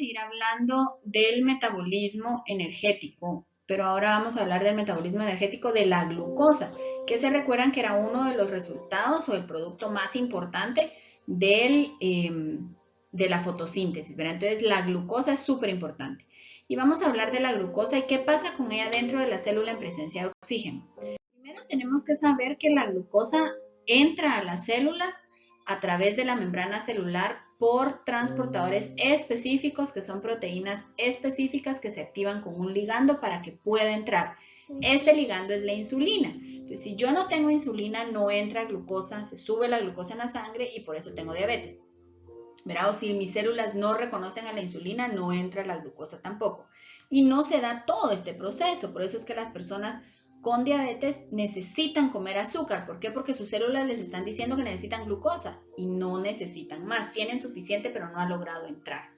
seguir hablando del metabolismo energético, pero ahora vamos a hablar del metabolismo energético de la glucosa, que se recuerdan que era uno de los resultados o el producto más importante de la fotosíntesis, ¿verdad? Entonces la glucosa es súper importante. Y vamos a hablar de la glucosa y qué pasa con ella dentro de la célula en presencia de oxígeno. Primero tenemos que saber que la glucosa entra a las células a través de la membrana celular por transportadores específicos, que son proteínas específicas que se activan con un ligando para que pueda entrar. Este ligando es la insulina. Entonces, si yo no tengo insulina, no entra glucosa, se sube la glucosa en la sangre y por eso tengo diabetes. ¿Verdad? O si mis células no reconocen a la insulina, no entra la glucosa tampoco. Y no se da todo este proceso. Por eso es que las personas con diabetes necesitan comer azúcar. ¿Por qué? Porque sus células les están diciendo que necesitan glucosa y no necesitan más. Tienen suficiente, pero no ha logrado entrar.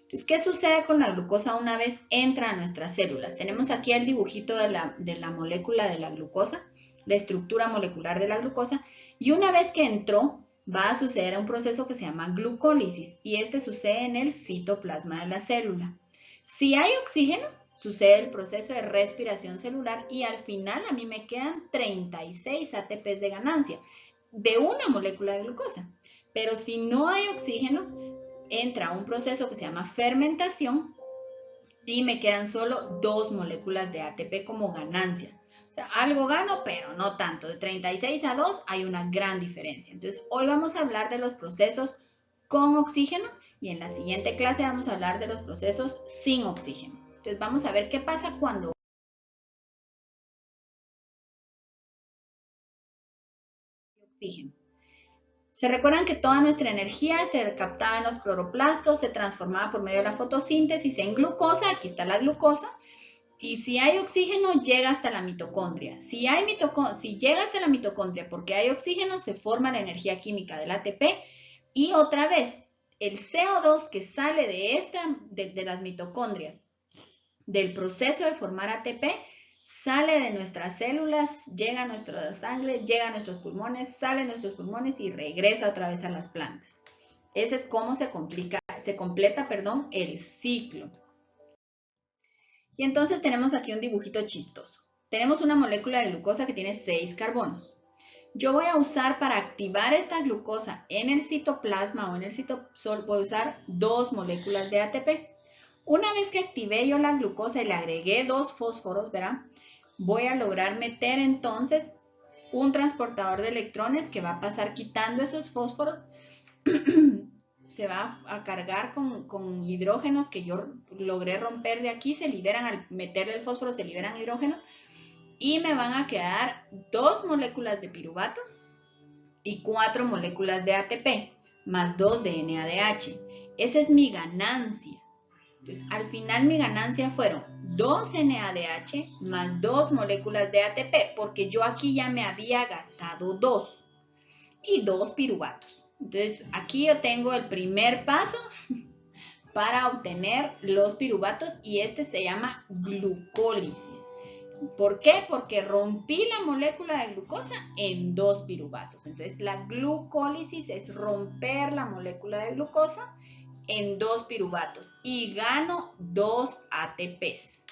Entonces, ¿qué sucede con la glucosa una vez entra a nuestras células? Tenemos aquí el dibujito de la molécula de la glucosa, la estructura molecular de la glucosa, y una vez que entró, va a suceder un proceso que se llama glucólisis, y este sucede en el citoplasma de la célula. Si hay oxígeno, sucede el proceso de respiración celular y al final a mí me quedan 36 ATPs de ganancia de una molécula de glucosa. Pero si no hay oxígeno, entra un proceso que se llama fermentación y me quedan solo 2 moléculas de ATP como ganancia. O sea, algo gano, pero no tanto. De 36 a 2 hay una gran diferencia. Entonces, hoy vamos a hablar de los procesos con oxígeno y en la siguiente clase vamos a hablar de los procesos sin oxígeno. Entonces, vamos a ver qué pasa cuando hay oxígeno. Se recuerdan que toda nuestra energía se captaba en los cloroplastos, se transformaba por medio de la fotosíntesis en glucosa, aquí está la glucosa, y si hay oxígeno llega hasta la mitocondria. Si llega hasta la mitocondria porque hay oxígeno, se forma la energía química del ATP y otra vez el CO2 que sale de las mitocondrias del proceso de formar ATP sale de nuestras células, llega a nuestra sangre, llega a nuestros pulmones, sale de nuestros pulmones y regresa otra vez a las plantas. Ese es cómo se completa el ciclo. Y entonces tenemos aquí un dibujito chistoso. Tenemos una molécula de glucosa que tiene 6 carbonos. Yo voy a usar para activar esta glucosa en el citoplasma o en el citosol, voy a usar 2 moléculas de ATP. Una vez que activé yo la glucosa y le agregué 2 fósforos, ¿verdad? Voy a lograr meter entonces un transportador de electrones que va a pasar quitando esos fósforos. Se va a cargar con hidrógenos que yo logré romper de aquí, se liberan, al meterle el fósforo se liberan hidrógenos y me van a quedar 2 moléculas de piruvato y 4 moléculas de ATP, más 2 de NADH. Esa es mi ganancia. Entonces, al final mi ganancia fueron 2 NADH más 2 moléculas de ATP, porque yo aquí ya me había gastado 2 y 2 piruvatos. Entonces, aquí yo tengo el primer paso para obtener los piruvatos y este se llama glucólisis. ¿Por qué? Porque rompí la molécula de glucosa en 2 piruvatos. Entonces, la glucólisis es romper la molécula de glucosa en 2 piruvatos y gano 2 ATPs.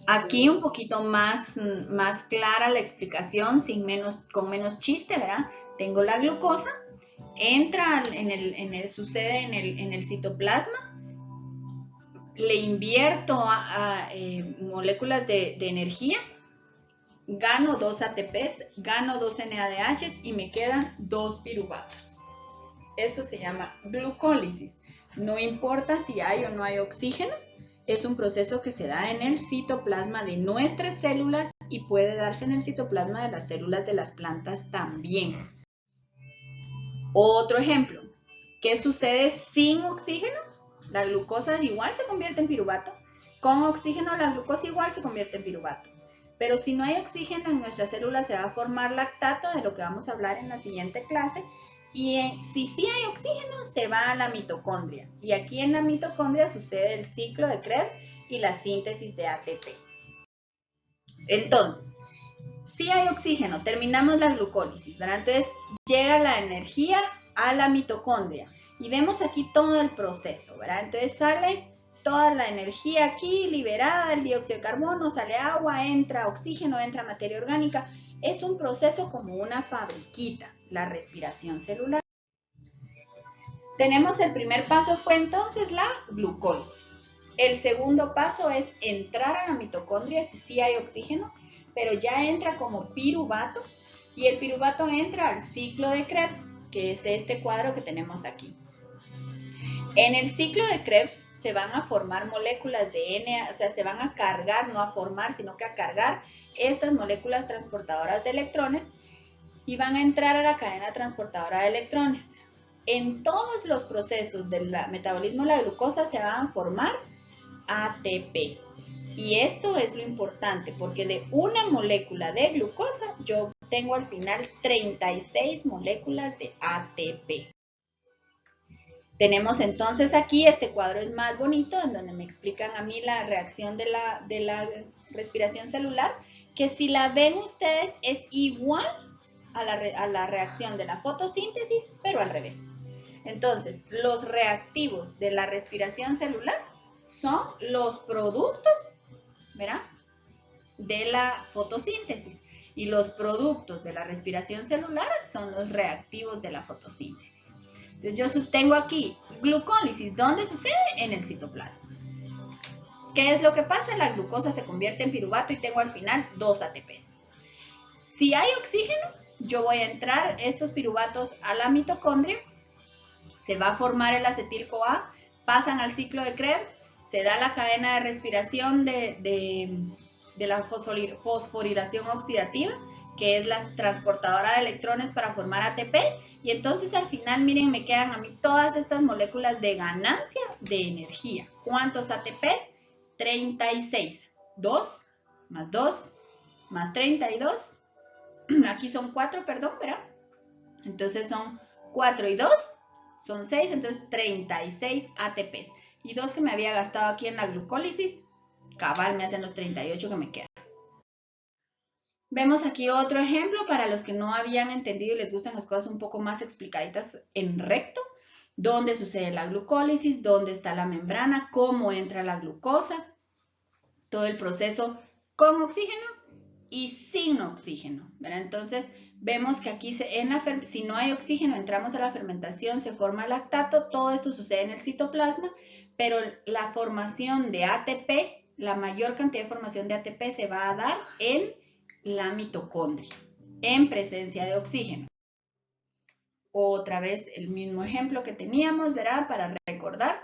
Aquí un poquito más clara la explicación, con menos chiste, ¿verdad? Tengo la glucosa, entra sucede en el citoplasma, le invierto a moléculas de energía, gano 2 ATPs, gano 2 NADHs y me quedan 2 piruvatos. Esto se llama glucólisis. No importa si hay o no hay oxígeno, es un proceso que se da en el citoplasma de nuestras células y puede darse en el citoplasma de las células de las plantas también. Otro ejemplo, ¿qué sucede sin oxígeno? La glucosa igual se convierte en piruvato. Con oxígeno la glucosa igual se convierte en piruvato. Pero si no hay oxígeno en nuestras células se va a formar lactato, de lo que vamos a hablar en la siguiente clase. Y si sí hay oxígeno, se va a la mitocondria. Y aquí en la mitocondria sucede el ciclo de Krebs y la síntesis de ATP. Entonces, si hay oxígeno, terminamos la glucólisis, ¿verdad? Entonces, llega la energía a la mitocondria. Y vemos aquí todo el proceso, ¿verdad? Entonces sale toda la energía aquí liberada, el dióxido de carbono, sale agua, entra oxígeno, entra materia orgánica. Es un proceso como una fabriquita, la respiración celular. Tenemos el primer paso fue entonces la glucólisis. El segundo paso es entrar a la mitocondria, si sí hay oxígeno, pero ya entra como piruvato y el piruvato entra al ciclo de Krebs, que es este cuadro que tenemos aquí. En el ciclo de Krebs se van a formar moléculas de DNA, o sea, se van a cargar, no a formar, sino que a cargar estas moléculas transportadoras de electrones y van a entrar a la cadena transportadora de electrones. En todos los procesos del metabolismo de la glucosa se van a formar ATP. Y esto es lo importante, porque de una molécula de glucosa yo tengo al final 36 moléculas de ATP. Tenemos entonces aquí, este cuadro es más bonito, en donde me explican a mí la reacción de la respiración celular, que si la ven ustedes es igual a la reacción de la fotosíntesis, pero al revés. Entonces, los reactivos de la respiración celular son los productos, ¿verdad?, de la fotosíntesis. Y los productos de la respiración celular son los reactivos de la fotosíntesis. Entonces, yo tengo aquí glucólisis. ¿Dónde sucede? En el citoplasma. ¿Qué es lo que pasa? La glucosa se convierte en piruvato y tengo al final 2 ATPs. Si hay oxígeno, yo voy a entrar estos piruvatos a la mitocondria, se va a formar el acetil-CoA, pasan al ciclo de Krebs, se da la cadena de respiración de la fosforilación oxidativa, que es la transportadora de electrones para formar ATP, y entonces al final, miren, me quedan a mí todas estas moléculas de ganancia de energía. ¿Cuántos ATPs? 36. 2 más 2 más 32. Aquí son 4, perdón, ¿verdad? Entonces son 4 y 2, son 6, entonces 36 ATPs. Y 2 que me había gastado aquí en la glucólisis, cabal me hacen los 38 que me quedan. Vemos aquí otro ejemplo para los que no habían entendido y les gustan las cosas un poco más explicaditas en recto. Dónde sucede la glucólisis, dónde está la membrana, cómo entra la glucosa, todo el proceso con oxígeno y sin oxígeno, ¿verdad? Entonces, vemos que aquí si no hay oxígeno, entramos a la fermentación, se forma lactato, todo esto sucede en el citoplasma, pero la formación de ATP, la mayor cantidad de formación de ATP se va a dar en la mitocondria, en presencia de oxígeno. Otra vez el mismo ejemplo que teníamos, ¿verdad? Para recordar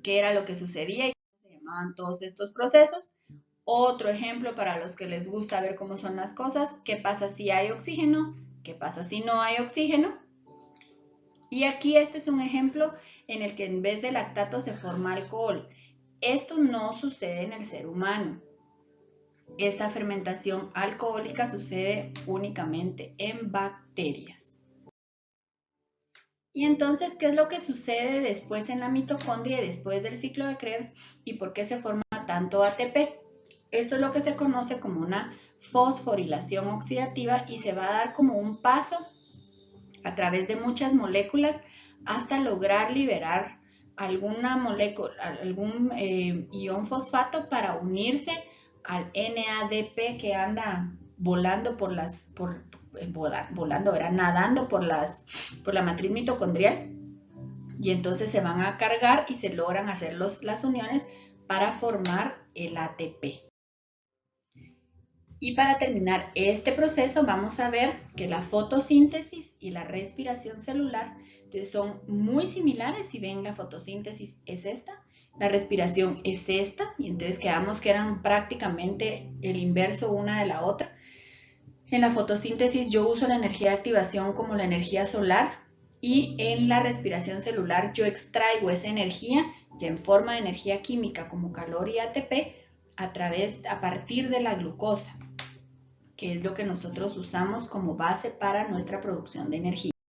qué era lo que sucedía y cómo se llamaban todos estos procesos. Otro ejemplo para los que les gusta ver cómo son las cosas, qué pasa si hay oxígeno, qué pasa si no hay oxígeno. Y aquí este es un ejemplo en el que en vez de lactato se forma alcohol. Esto no sucede en el ser humano. Esta fermentación alcohólica sucede únicamente en bacterias. Y entonces, ¿qué es lo que sucede después en la mitocondria y después del ciclo de Krebs y por qué se forma tanto ATP? Esto es lo que se conoce como una fosforilación oxidativa y se va a dar como un paso a través de muchas moléculas hasta lograr liberar alguna molécula, algún ion fosfato para unirse al NADP que anda volando nadando por la matriz mitocondrial, y entonces se van a cargar y se logran hacer las uniones para formar el ATP. Y para terminar este proceso vamos a ver que la fotosíntesis y la respiración celular entonces son muy similares. Si ven, la fotosíntesis es esta, la respiración es esta, y entonces quedamos que eran prácticamente el inverso una de la otra. En la fotosíntesis yo uso la energía de activación como la energía solar, y en la respiración celular yo extraigo esa energía ya en forma de energía química como calor y ATP a partir de la glucosa, que es lo que nosotros usamos como base para nuestra producción de energía.